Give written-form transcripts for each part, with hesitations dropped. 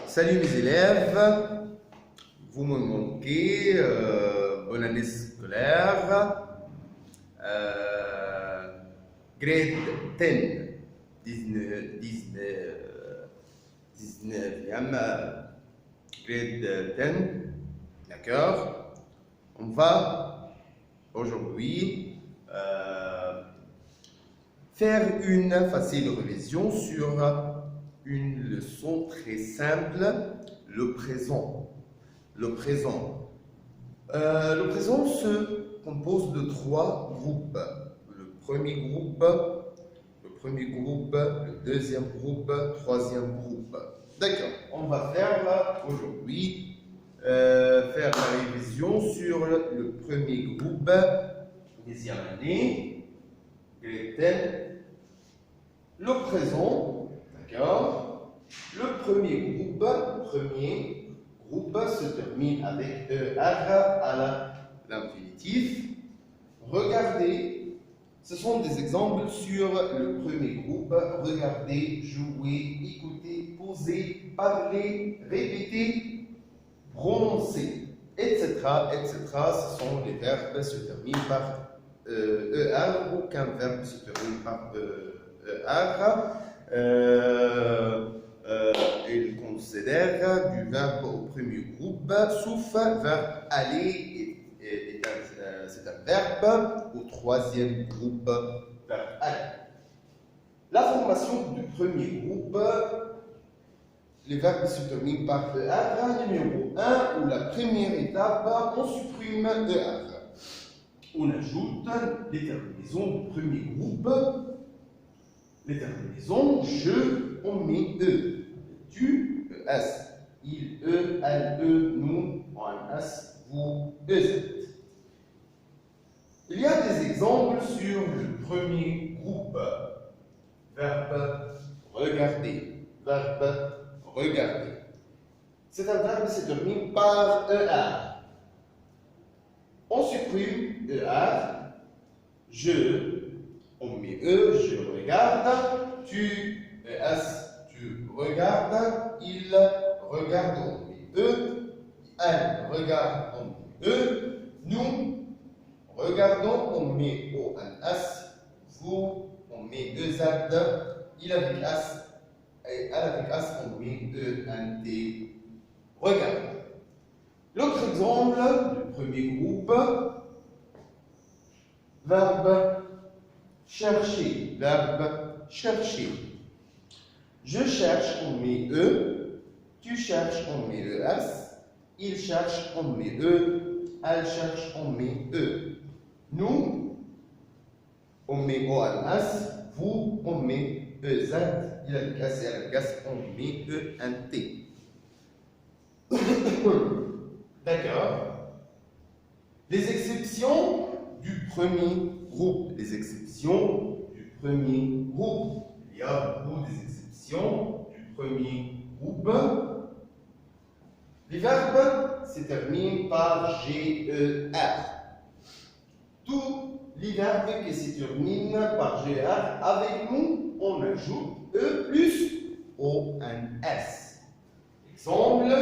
Salut mes élèves, vous me manquez, bonne année scolaire, grade 10, 19e, grade 10, d'accord. On va aujourd'hui faire une facile révision sur une leçon très simple, le présent. Le présent se compose de trois groupes. Le premier groupe, le deuxième groupe, troisième groupe. D'accord, on va faire aujourd'hui faire la révision sur le premier groupe, deuxième année, grade 10, le présent, d'accord. Le premier groupe se termine avec ER à l'infinitif. Regardez, ce sont des exemples sur le premier groupe. Regardez, jouez, écoutez, posez, parlez, répétez, prononcez, etc., etc. Ce sont les verbes qui se terminent par ER. Aucun verbe se termine par ER. Il considère du verbe au premier groupe, sauf verbe aller, c'est un verbe au troisième groupe, verbe aller. La formation du premier groupe, les verbes se terminent par ER. Numéro 1, ou la première étape, on supprime ER. On ajoute les terminaisons du premier groupe. Les terminaisons, je, on met E. Tu, ES. Il, E, elle, E, nous, on, S, vous, EZ. Il y a des exemples sur le premier groupe. Verbe regarder. Verbe regarder. C'est un verbe qui se termine par ER. On supprime ER. Je, on met E, je regarde. Tu, ES. Tu regardes, il regarde, on met E, elle regarde, on met E, nous regardons, on met O, un S, vous, on met EZ, il avec S, et elle avec S, on met E, un T, regarde. L'autre exemple, le premier groupe, verbe chercher, verbe chercher. Je cherche, on met E. Tu cherches, on met ES. Il cherche, on met E. Elle cherche, on met E. Nous, on met ONS. Vous, on met EZ. Il a le S et elle a le S, on met E, un T. D'accord. Les exceptions du premier groupe. Les exceptions du premier groupe. Il y a beaucoup d'exceptions du premier groupe. Les verbes se terminent par GER. Tous les verbes qui se terminent par GER, avec nous, on ajoute E plus ONS. Exemple,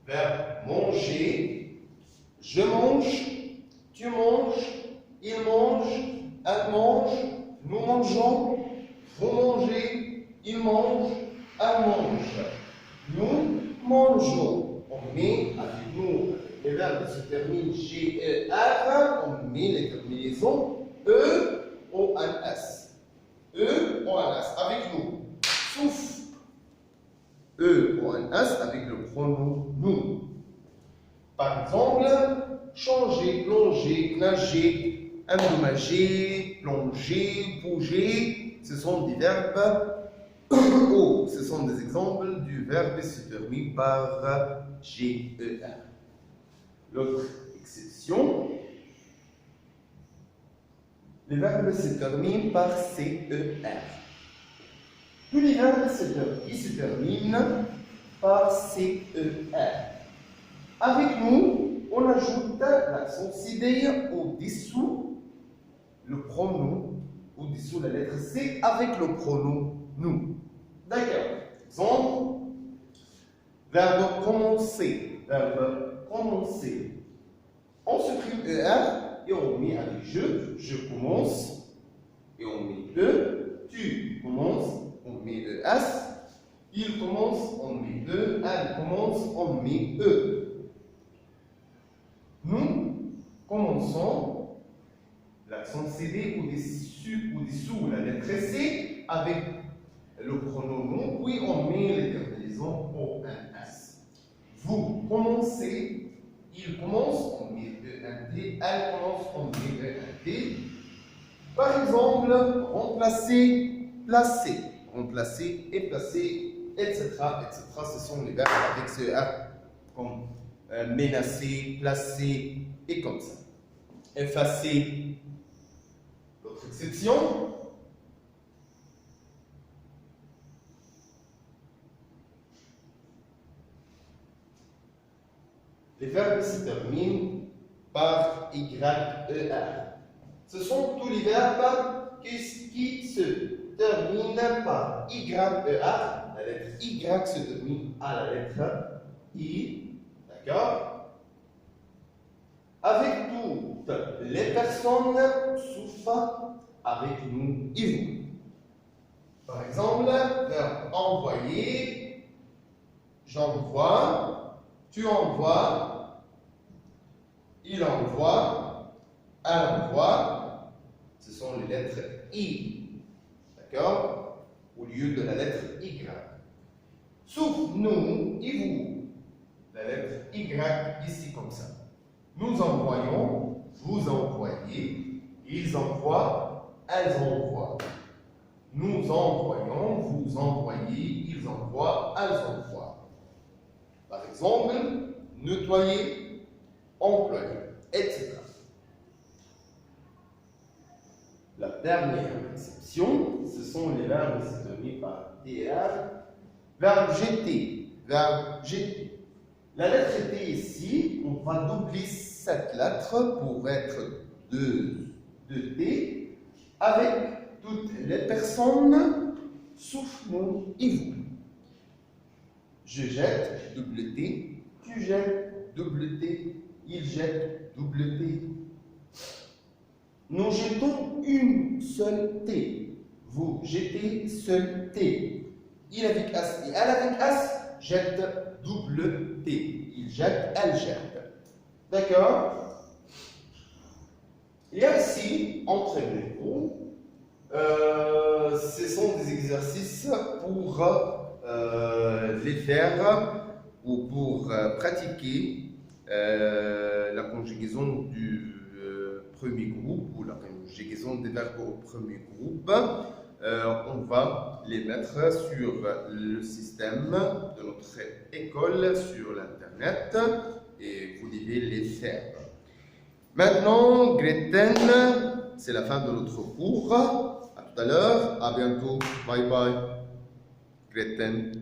verbe manger, je mange, tu manges, il mange, elle mange, nous mangeons, vous mangez, il mange, elle mange. Nous mangeons. On met avec nous, les verbes se terminent GER, on met les terminaisons E, O, N, S. E, O, N, S, avec nous. Sauf E, O, N, S avec le pronom nous. Par exemple, changer, plonger, nager, endommager, plonger, bouger, ce sont des verbes O. Ce sont des exemples du verbe qui se termine par GER. L'autre exception, les verbes se terminent par CER. Tous les verbes qui se terminent par CER. Avec nous, on ajoute l'accent CD au-dessous le pronom, au-dessous la lettre C avec le pronom nous. D'accord. Exemple, Verbe commencer. Verbe commencer. On supprime ER et on met avec je. Je commence et on met E. Tu commences, on met ES. Il commence, on met E. Elle commence, on met E. Nous commençons l'accent CD au-dessous la lettre C avec le pronom, puis on met les terminaisons ONS. Vous commencez, il commence, on met ENT, elle commence, on met ENT. Par exemple, remplacer, placer, remplacer et placer, etc., etc. Ce sont les verbes avec ce R comme menacer, placer et comme ça. Effacer, l'autre exception. Les verbes se terminent par YER. Ce sont tous les verbes qui se terminent par YER. La lettre Y se termine à la lettre I. D'accord? Avec toutes les personnes, sauf avec nous et vous. Par exemple, verbe envoyer, j'envoie, tu envoies, il envoie, elle envoie. Ce sont les lettres I. D'accord? Au lieu de la lettre Y. Sauf nous et vous. La lettre Y ici comme ça. Nous envoyons, vous envoyez, ils envoient, elles envoient. Nous envoyons, vous envoyez, ils envoient, elles envoient. Par exemple, nettoyer, employer, etc. La dernière exception, ce sont les verbes qui se terminent par TR. Verbe jeter, verbe jeter. La lettre T ici, on va doubler cette lettre pour être 2T avec toutes les personnes sauf nous et vous. Je jette, double T, tu jettes, double T, il jette, double T. Nous jetons une seule T. Vous jetez seul T. Il avec S et elle avec S jette double T. Il jette, elle jette. D'accord? Il y a ici, entraînez-vous. Ce sont des exercices pour les faire ou pour pratiquer la conjugaison du premier groupe ou la conjugaison des verbes au premier groupe. On va les mettre sur le système de notre école, sur l'internet, et vous devez les faire. Maintenant, Gretten, c'est la fin de notre cours. À tout à l'heure, à bientôt, bye bye, Gretten.